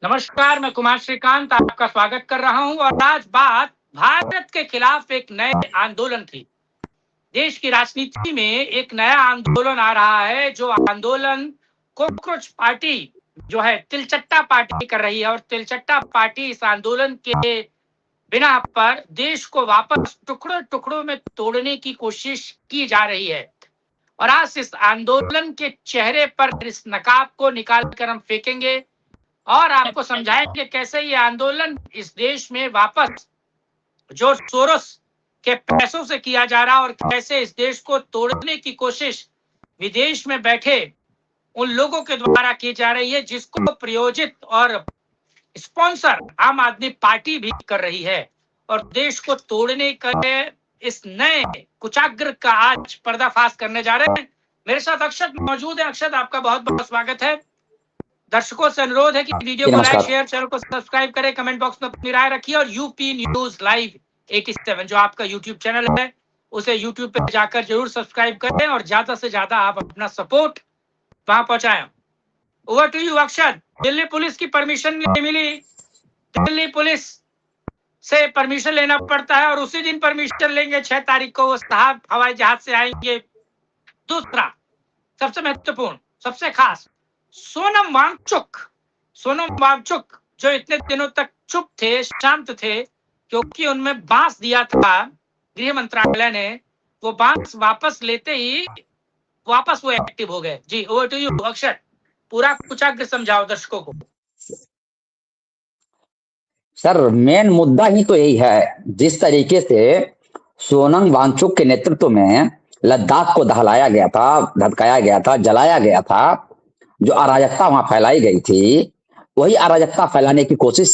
नमस्कार, मैं कुमार श्रीकांत आपका स्वागत कर रहा हूं और आज बात भारत के खिलाफ एक नए आंदोलन की। देश की राजनीति में एक नया आंदोलन आ रहा है, जो आंदोलन कॉकरोच पार्टी जो है तिलचट्टा पार्टी कर रही है और तिलचट्टा पार्टी इस आंदोलन के बिना पर देश को वापस टुकड़ों टुकड़ों में तोड़ने की कोशिश की जा रही है। और आज इस आंदोलन के चेहरे पर इस नकाब को निकाल कर हम फेंकेंगे और आपको समझाएंगे कैसे ये आंदोलन इस देश में वापस जो सोरोस के पैसों से किया जा रहा और कैसे इस देश को तोड़ने की कोशिश विदेश में बैठे उन लोगों के द्वारा की जा रही है, जिसको प्रायोजित और स्पॉन्सर आम आदमी पार्टी भी कर रही है। और देश को तोड़ने के इस नए कुचाग्र का आज पर्दाफाश करने जा रहे हैं। मेरे साथ अक्षत मौजूद है। अक्षत, आपका बहुत बहुत स्वागत है। दर्शकों से अनुरोध है कि वीडियो को लाइक, शेयर, चैनल को सब्सक्राइब करें, कमेंट बॉक्स में अपनी राय रखिए और यूपी न्यूज लाइव 87 जो आपका यूट्यूब चैनल है उसे यूट्यूब पे जाकर जरूर सब्सक्राइब करें और ज्यादा से ज्यादा आप अपना सपोर्ट वहां पहुंचाएं। Over to you Akshat. Delhi police की परमिशन नहीं मिली, दिल्ली पुलिस से परमिशन लेना पड़ता है और उसी दिन परमिशन लेंगे। 6 तारीख को वो साहब हवाई जहाज से आएंगे। दूसरा सबसे महत्वपूर्ण, सबसे खास, सोनम वांगचुक जो इतने दिनों तक चुप थे, शांत थे, क्योंकि उनमें बांस दिया था गृह मंत्रालय ने, वो बांस वापस लेते ही वापस वो एक्टिव हो गए। जी, ओवर टू यू अक्षत, पूरा कुचाग्र समझाओ दर्शकों को। सर, मेन मुद्दा ही तो यही है, जिस तरीके से सोनम वांगचुक के नेतृत्व में लद्दाख को दहलाया गया था, धधकाया गया था, जलाया गया था, जो अराजकता वहां फैलाई गई थी, वही अराजकता फैलाने की कोशिश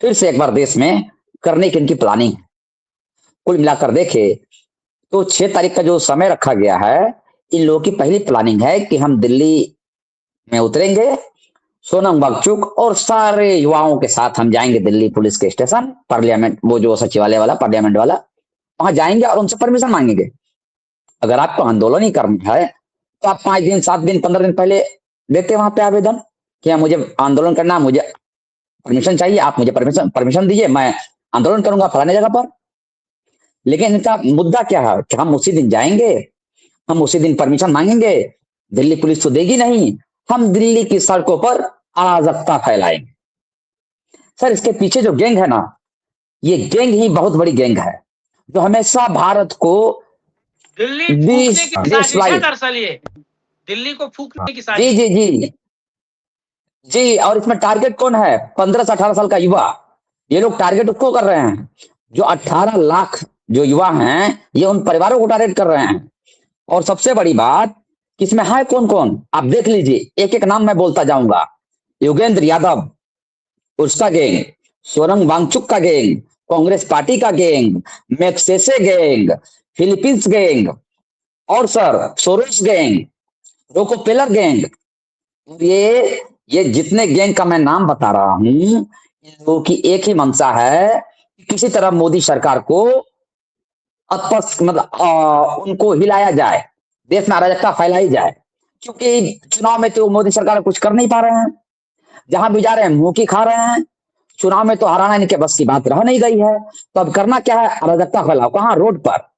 फिर से एक बार देश में करने की इनकी प्लानिंग। कुल मिलाकर देखे तो 6 तारीख का जो समय रखा गया है, इन लोगों की पहली प्लानिंग है कि हम दिल्ली में उतरेंगे, सोनम वांगचुक और सारे युवाओं के साथ हम जाएंगे दिल्ली पुलिस के स्टेशन, पार्लियामेंट, वो जो सचिवालय वाला, पार्लियामेंट वाला, वहां जाएंगे और उनसे परमिशन मांगेंगे। अगर आपको आंदोलन ही करना है तो आप 5 दिन, 7 दिन, 15 दिन पहले देते वहां पे आवेदन कि मुझे आंदोलन करना, मुझे परमिशन चाहिए, आप मुझे परमिशन दीजिए, मैं आंदोलन करूंगा फलाने जगह पर। लेकिन इनका मुद्दा क्या है कि हम उसी दिन जाएंगे, हम उसी दिन परमिशन मांगेंगे, दिल्ली पुलिस तो देगी नहीं, हम दिल्ली की सड़कों पर अराजकता फैलाएंगे। सर, इसके पीछे जो गैंग है ना, ये गैंग ही बहुत बड़ी गैंग है, जो हमेशा भारत को दिल्ली फूकने की साजिश है। दरअसल ये दिल्ली को फूकने की साजिश। जी जी जी जी। और इसमें टारगेट कौन है? 15 से 18 साल का युवा। ये लोग टारगेट उसको कर रहे हैं, जो 18 लाख जो युवा हैं, ये उन परिवारों को टारगेट कर रहे हैं। और सबसे बड़ी बात, इसमें है कौन कौन, आप देख लीजिए, एक एक नाम मैं बोलता जाऊंगा। योगेंद्र यादव, उसका गैंग, सोनम वांगचुक का गैंग, कांग्रेस पार्टी का gang, Magsaysay gang, Philippines gang, और सर सोरोस गैंग, रोकोपेलर गैंग। ये जितने गैंग का मैं नाम बता रहा हूं, इन लोगों की एक ही मंशा है कि किसी तरह मोदी सरकार को मतलब उनको हिलाया जाए, देश में अराजकता फैलाई जाए। क्योंकि चुनाव में तो मोदी सरकार कुछ कर नहीं पा रहे हैं, जहां भी जा रहे हैं मुंह की खा रहे हैं। चुनाव में तो हराना इनके बस की बात रह नहीं गई है, तो अब करना क्या है? अराजकता फैलाओ। कहां? रोड पर।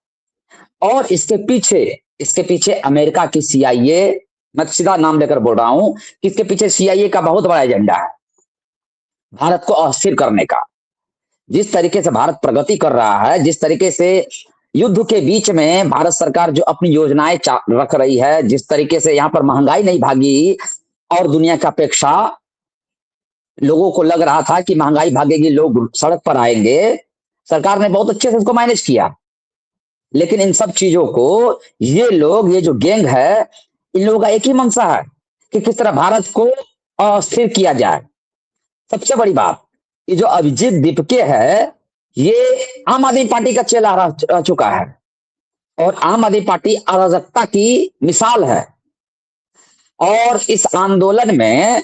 और इसके पीछे अमेरिका की सीआईए, मैं सीधा नाम लेकर बोल रहा हूं कि इसके पीछे सीआईए का बहुत बड़ा एजेंडा है, भारत को अस्थिर करने का। जिस तरीके से भारत प्रगति कर रहा है, जिस तरीके से युद्ध के बीच में भारत सरकार जो अपनी योजनाएं रख रही है, जिस तरीके से यहाँ पर महंगाई नहीं भागी और दुनिया की अपेक्षा लोगों को लग रहा था कि महंगाई भागेगी, लोग सड़क पर आएंगे, सरकार ने बहुत अच्छे से उसको मैनेज किया। लेकिन इन सब चीजों को ये लोग, ये जो गैंग है, इन लोगों का एक ही मंशा है कि किस तरह भारत को अस्थिर किया जाए। सबसे बड़ी बात, ये जो अभिजीत दीपके है, ये आम आदमी पार्टी का चेला रह चुका है और आम आदमी पार्टी अराजकता की मिसाल है। और इस आंदोलन में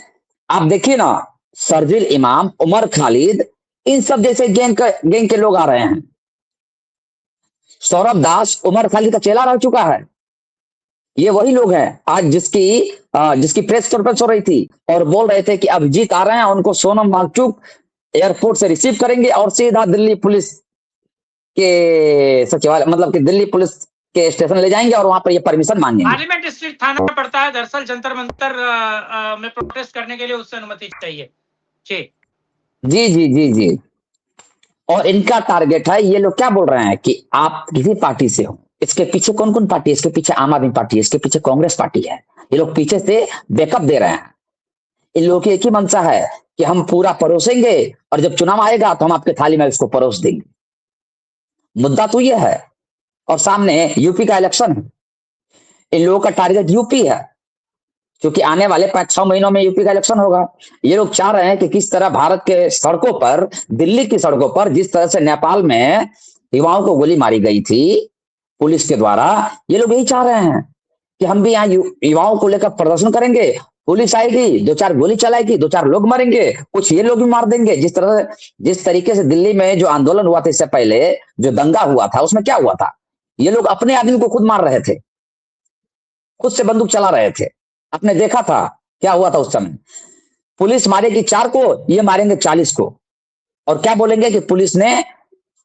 आप देखिए ना, शर्जील इमाम, उमर खालिद, इन सब जैसे गैंग के लोग आ रहे हैं। सौरभ दास उमर खालिद का चेला रह चुका है। ये वही लोग हैं आज जिसकी प्रेस कॉन्फ्रेंस हो रही थी और बोल रहे थे कि अभिजीत आ रहे हैं, उनको सोनम वांगचुक एयरपोर्ट से रिसीव करेंगे और सीधा दिल्ली पुलिस के सचिवालय, मतलब कि दिल्ली पुलिस के स्टेशन ले जाएंगे और वहां पर ये परमिशन मांगेंगे। पार्लियामेंट स्ट्रीट थाना पड़ता है, दरअसल जंतर मंतर में प्रोटेस्ट करने के लिए उससे अनुमति चाहिए। जी जी जी जी। और इनका टारगेट है, ये लोग क्या बोल रहे हैं कि आप किसी पार्टी से हो, इसके पीछे कौन कौन पार्टी है, इसके पीछे आम आदमी पार्टी है, इसके पीछे कांग्रेस पार्टी है, ये लोग पीछे से बैकअप दे रहे हैं। इन लोगों की एक ही मंशा है कि हम पूरा परोसेंगे और जब चुनाव आएगा तो हम आपके थाली में उसको परोस देंगे। मुद्दा तो यह है। और सामने यूपी का इलेक्शन है, इन लोगों का टारगेट यूपी है, क्योंकि आने वाले 5-6 महीनों में यूपी का इलेक्शन होगा। ये लोग चाह रहे हैं कि किस तरह भारत के सड़कों पर, दिल्ली की सड़कों पर जिस तरह से नेपाल में युवाओं को गोली मारी गई थी पुलिस के द्वारा, ये लोग यही चाह रहे हैं कि हम भी यहाँ युवाओं को लेकर प्रदर्शन करेंगे, पुलिस आएगी, 2-4 गोली चलाएगी, 2-4 लोग मरेंगे, कुछ ये लोग भी मार देंगे। जिस तरीके से दिल्ली में जो आंदोलन हुआ था इससे पहले, जो दंगा हुआ था, उसमें क्या हुआ था, ये लोग अपने आदमी को खुद मार रहे थे, खुद से बंदूक चला रहे थे। आपने देखा था क्या हुआ था उस समय। पुलिस मारेगी 4 को, ये मारेंगे 40 को, और क्या बोलेंगे कि पुलिस ने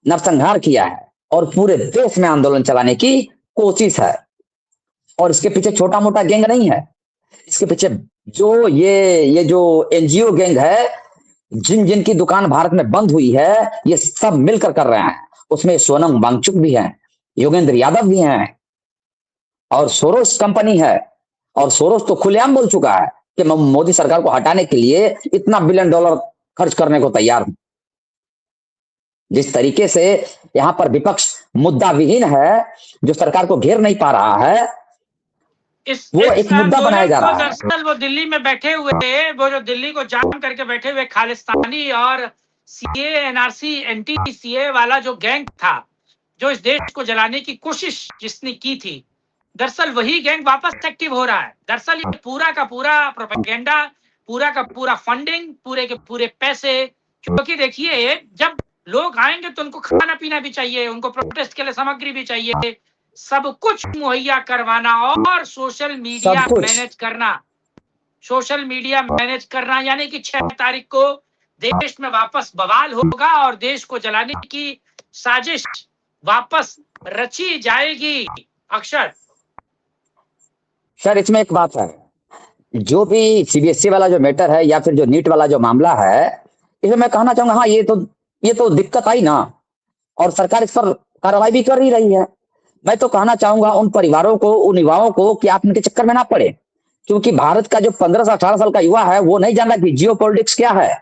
नरसंहार किया है और पूरे देश में आंदोलन चलाने की कोशिश है। और इसके पीछे छोटा मोटा गैंग नहीं है, इसके पीछे जो ये जो एनजीओ गैंग है, जिनकी दुकान भारत में बंद हुई है, ये सब मिलकर कर रहे हैं। उसमें सोनम वांगचुक भी है, योगेंद्र यादव भी हैं, और सोरोस कंपनी है। और सोरोस तो खुलेआम बोल चुका है कि मैं मोदी सरकार को हटाने के लिए इतना $1 बिलियन खर्च करने को तैयार हूं। जिस तरीके से यहां पर विपक्ष मुद्दा विहीन है, जो सरकार को घेर नहीं पा रहा है, वो एक मुद्दा बनाया जा रहा है। दरअसल वो दिल्ली में बैठे हुए, वो जो दिल्ली को जाम करके बैठे हुए खालिस्तानी और सीए एनआरसी एंटी सीए वाला जो गैंग था, जो इस देश को जलाने की कोशिश जिसने की थी, दरअसल वही गैंग वापस एक्टिव हो रहा है। दरअसल ये पूरा का पूरा प्रोपेगेंडा, पूरा का पूरा फंडिंग, पूरे के पूरे पैसे, क्योंकि देखिए जब लोग आएंगे तो उनको खाना पीना भी चाहिए, उनको प्रोटेस्ट के लिए सामग्री भी चाहिए, सब कुछ मुहैया करवाना और सोशल मीडिया मैनेज करना, सोशल मीडिया मैनेज करना, यानी कि 6 तारीख को देश में वापस बवाल होगा और देश को जलाने की साजिश वापस रची जाएगी। अक्षर सर, इसमें एक बात है, जो भी सीबीएसई वाला जो मैटर है या फिर जो नीट वाला जो मामला है, इसमें मैं कहना चाहूंगा, हाँ ये तो दिक्कत आई ना, और सरकार इस पर कार्रवाई भी कर ही रही है। मैं तो कहना चाहूंगा उन परिवारों को, उन युवाओं को कि आप इनके चक्कर में ना पड़े, क्योंकि भारत का जो 15 से 18 साल का युवा है, वो नहीं जानता कि जियो पॉलिटिक्स क्या है,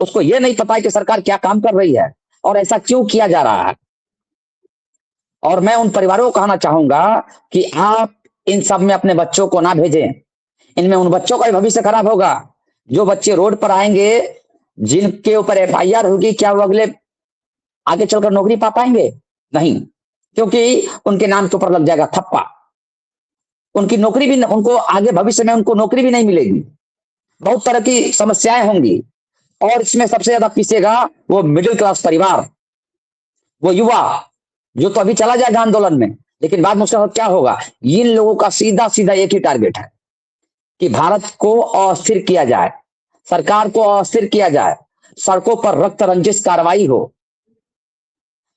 उसको ये नहीं पता है कि सरकार क्या काम कर रही है और ऐसा क्यों किया जा रहा है। और मैं उन परिवारों को कहना चाहूंगा कि आप इन सब में अपने बच्चों को ना भेजें, इनमें उन बच्चों का भी भविष्य खराब होगा। जो बच्चे रोड पर आएंगे, जिनके ऊपर एफआईआर होगी, क्या वो आगे चलकर नौकरी पा पाएंगे? नहीं, क्योंकि उनके नाम के ऊपर लग जाएगा थप्पा, उनकी नौकरी भी, उनको आगे भविष्य में उनको नौकरी भी नहीं मिलेगी, बहुत तरह की समस्याएं होंगी। और इसमें सबसे ज्यादा पीसेगा वो मिडिल क्लास परिवार, वो युवा जो तो अभी चला जाएगा आंदोलन में, लेकिन बाद में उसका क्या होगा। इन लोगों का सीधा सीधा एक ही टारगेट है कि भारत को अस्थिर किया जाए, सरकार को अस्थिर किया जाए, सड़कों पर रक्त रंजिश कार्रवाई हो,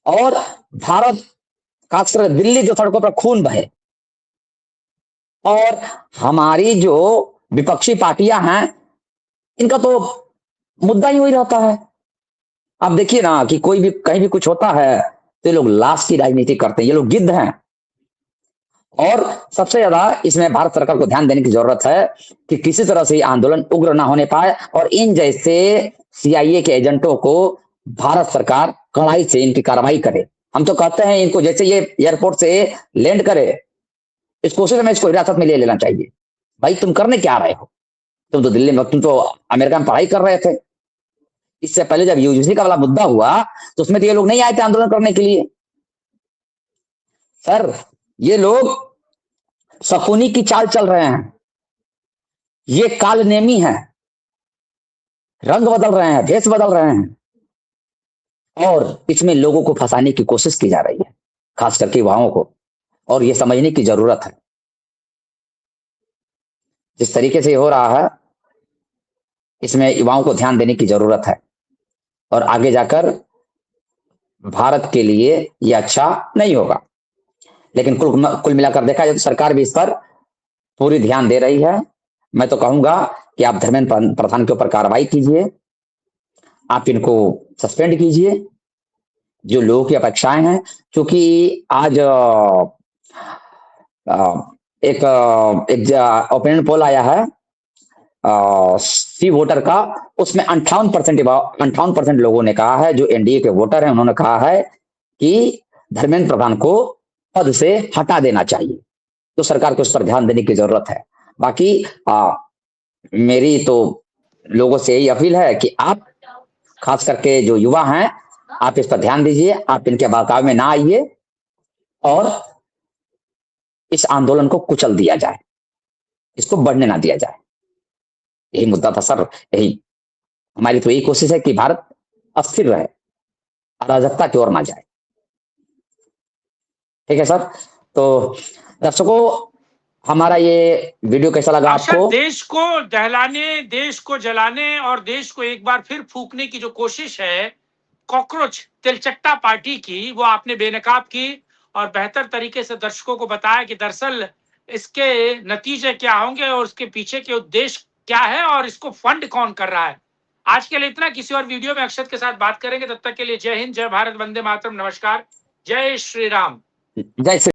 और भारत, खासकर दिल्ली जो सड़कों पर खून बहे। और हमारी जो विपक्षी पार्टियां हैं, इनका तो मुद्दा ही वही रहता है। आप देखिए ना कि कोई भी कहीं भी कुछ होता है तो ये लोग लाश की राजनीति करते हैं, ये लोग गिद्ध हैं। और सबसे ज्यादा इसमें भारत सरकार को ध्यान देने की जरूरत है कि किसी तरह से आंदोलन उग्र ना होने पाए, और इन जैसे सीआईए के एजेंटों को भारत सरकार कड़ाई से इनकी कार्रवाई करे। हम तो कहते हैं इनको जैसे ये एयरपोर्ट से लैंड करे, इस कोशिश में इसको हिरासत में ले लेना चाहिए। भाई तुम करने क्या रहे हो? तुम तो दिल्ली में, तुम तो अमेरिका में पढ़ाई कर रहे थे। इससे पहले जब यूजीसी का वाला मुद्दा हुआ तो उसमें तो ये लोग नहीं आए थे आंदोलन करने के लिए। सर, ये लोग शकुनी की चाल चल रहे हैं, ये कालनेमी है, रंग बदल रहे हैं, भेष बदल रहे हैं, और इसमें लोगों को फंसाने की कोशिश की जा रही है, खास करके युवाओं को, और ये समझने की जरूरत है। जिस तरीके से हो रहा है, इसमें युवाओं को ध्यान देने की जरूरत है और आगे जाकर भारत के लिए यह अच्छा नहीं होगा। लेकिन कुल मिलाकर देखा जाए तो सरकार भी इस पर पूरी ध्यान दे रही है। मैं तो कहूंगा कि आप धर्मेंद्र प्रधान के ऊपर कार्रवाई कीजिए, आप इनको सस्पेंड कीजिए, जो लोगों की अपेक्षाएं हैं। क्योंकि आज एक ओपिनियन पोल आया है सी वोटर का, उसमें 58% लोगों ने कहा है, जो एनडीए के वोटर हैं, उन्होंने कहा है कि धर्मेंद्र प्रधान को पद से हटा देना चाहिए। तो सरकार को उस पर ध्यान देने की जरूरत है। बाकी मेरी तो लोगों से यही अपील है कि आप खास करके जो युवा हैं, आप इस पर ध्यान दीजिए, आप इनके बहकावे में ना आइए और इस आंदोलन को कुचल दिया जाए, इसको बढ़ने ना दिया जाए। यही मुद्दा था सर। यही हमारी तो यही कोशिश है कि भारत अस्थिर रहे, अराजकता की ओर ना जाए। ठीक है सर। तो दर्शकों, हमारा ये वीडियो कैसा लगा आपको? देश को दहलाने, देश को जलाने और देश को एक बार फिर फूंकने की जो कोशिश है कॉकरोच तिलचट्टा पार्टी की, वो आपने बेनकाब की और बेहतर तरीके से दर्शकों को बताया कि दरअसल इसके नतीजे क्या होंगे और उसके पीछे के उद्देश्य क्या है और इसको फंड कौन कर रहा है। आज के लिए इतना। किसी और वीडियो में अक्षत के साथ बात करेंगे। तब तक के लिए जय हिंद, जय भारत, वंदे मातरम, नमस्कार, जय श्री राम। जय श्री